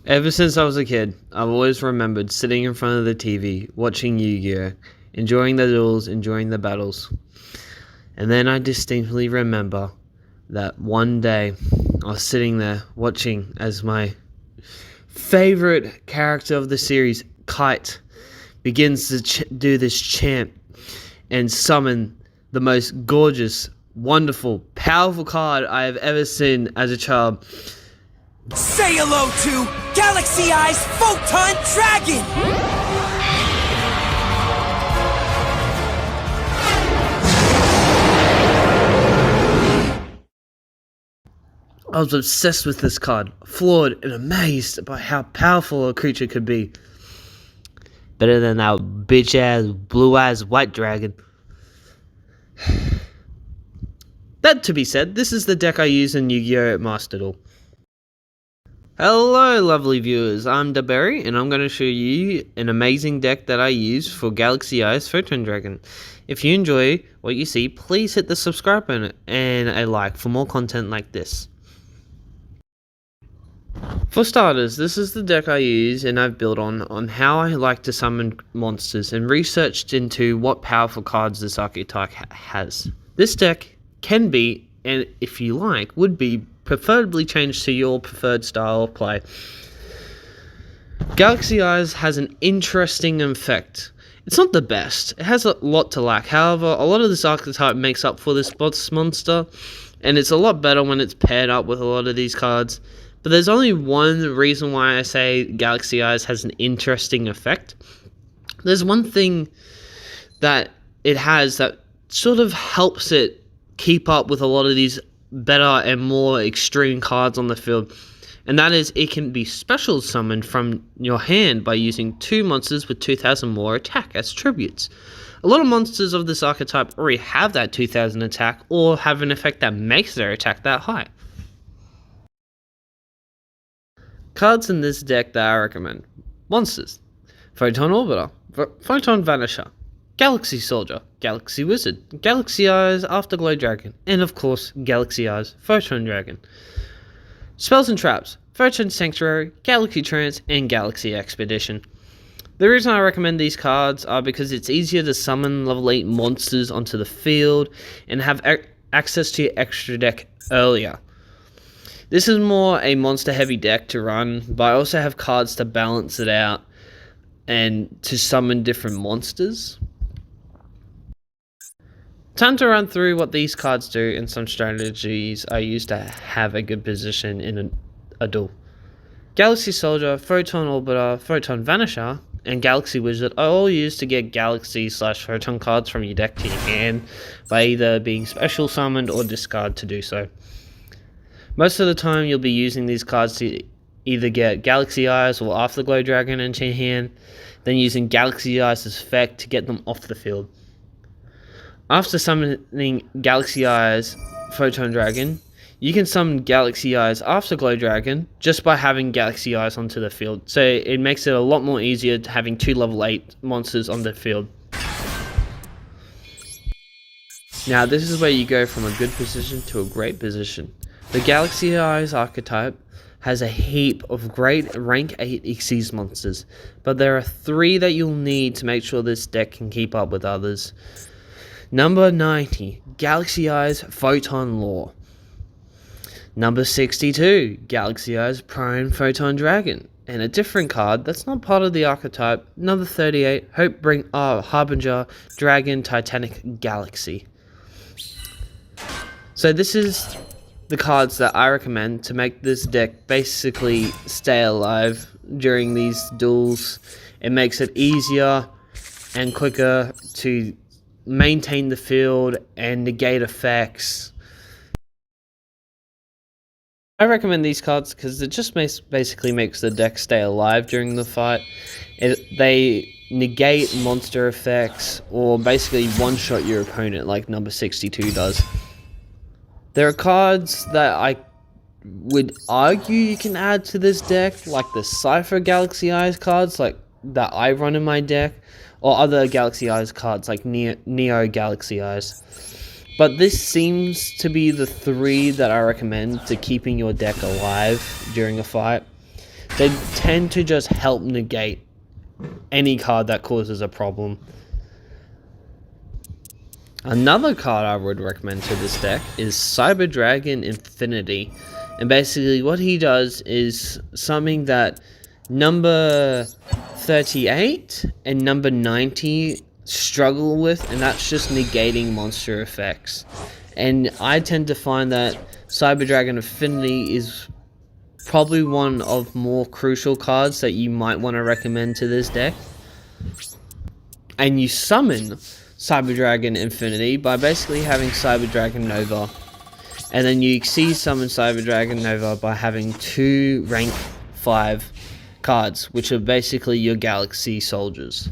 Ever since I was a kid, I've always remembered sitting in front of the TV, watching Yu-Gi-Oh!, enjoying the duels, enjoying the battles. And then I distinctly remember that one day I was sitting there watching as my favorite character of the series, Kite, begins to do this chant and summon the most gorgeous, wonderful, powerful card I have ever seen as a child. Say hello to Galaxy Eyes Photon Dragon! I was obsessed with this card, floored and amazed by how powerful a creature could be. Better than that bitch-ass, blue-ass white dragon. That to be said, this is the deck I use in Yu-Gi-Oh! Master Duel. Hello lovely viewers, I'm DaBerry and I'm going to show you an amazing deck that I use for Galaxy Eyes Photon Dragon. If you enjoy what you see, please hit the subscribe button and a like for more content like this. For starters, this is the deck I use and I've built on how I like to summon monsters and researched into what powerful cards this archetype has. This deck can be, and if you like, would be preferably changed to your preferred style of play. Galaxy Eyes has an interesting effect. It's not the best, it has a lot to lack, however, a lot of this archetype makes up for this boss monster, and it's a lot better when it's paired up with a lot of these cards. But there's only one reason why I say Galaxy Eyes has an interesting effect. There's one thing that it has that sort of helps it keep up with a lot of these better and more extreme cards on the field, and that is it can be special summoned from your hand by using 2 monsters with 2000 more attack as tributes. A lot of monsters of this archetype already have that 2000 attack or have an effect that makes their attack that high. Cards in this deck that I recommend: monsters, Photon Orbiter, Photon Vanisher, Galaxy Soldier, Galaxy Wizard, Galaxy Eyes Afterglow Dragon, and of course Galaxy Eyes Photon Dragon. Spells and traps: Photon Sanctuary, Galaxy Trance, and Galaxy Expedition. The reason I recommend these cards are because it's easier to summon level 8 monsters onto the field and have access to your extra deck earlier. This is more a monster heavy deck to run, but I also have cards to balance it out and to summon different monsters. Time to run through what these cards do and some strategies I use to have a good position in a duel. Galaxy Soldier, Photon Orbiter, Photon Vanisher, and Galaxy Wizard are all used to get Galaxy/Photon cards from your deck to your hand by either being special summoned or discard to do so. Most of the time you'll be using these cards to either get Galaxy Eyes or Afterglow Dragon into your hand, then using Galaxy Eyes' effect to get them off the field. After summoning Galaxy Eyes Photon Dragon, you can summon Galaxy Eyes Afterglow Dragon just by having Galaxy Eyes onto the field, so it makes it a lot more easier to having 2 level 8 monsters on the field. Now this is where you go from a good position to a great position. The Galaxy Eyes archetype has a heap of great rank 8 Xyz monsters, but there are 3 that you'll need to make sure this deck can keep up with others. Number 90, Galaxy Eyes Photon Lore. Number 62, Galaxy Eyes Prime Photon Dragon. And a different card that's not part of the archetype, number 38, Harbinger Dragon Titanic Galaxy. So this is the cards that I recommend to make this deck basically stay alive during these duels. It makes it easier and quicker to maintain the field and negate effects. I recommend these cards because it just basically makes the deck stay alive during the fight. They negate monster effects or basically one-shot your opponent like number 62 does. There are cards that I would argue you can add to this deck, like the Cypher Galaxy Eyes cards like that I run in my deck, or other Galaxy Eyes cards like Neo Galaxy Eyes. But this seems to be the 3 that I recommend to keeping your deck alive during a fight. They tend to just help negate any card that causes a problem. Another card I would recommend to this deck is Cyber Dragon Infinity. And basically what he does is something that number 38 and number 90 struggle with, and that's just negating monster effects. And I tend to find that Cyber Dragon Infinity is probably one of more crucial cards that you might want to recommend to this deck. And you summon Cyber Dragon Infinity by basically having Cyber Dragon Nova. And then you summon Cyber Dragon Nova by having 2 rank 5 cards, which are basically your Galaxy soldiers.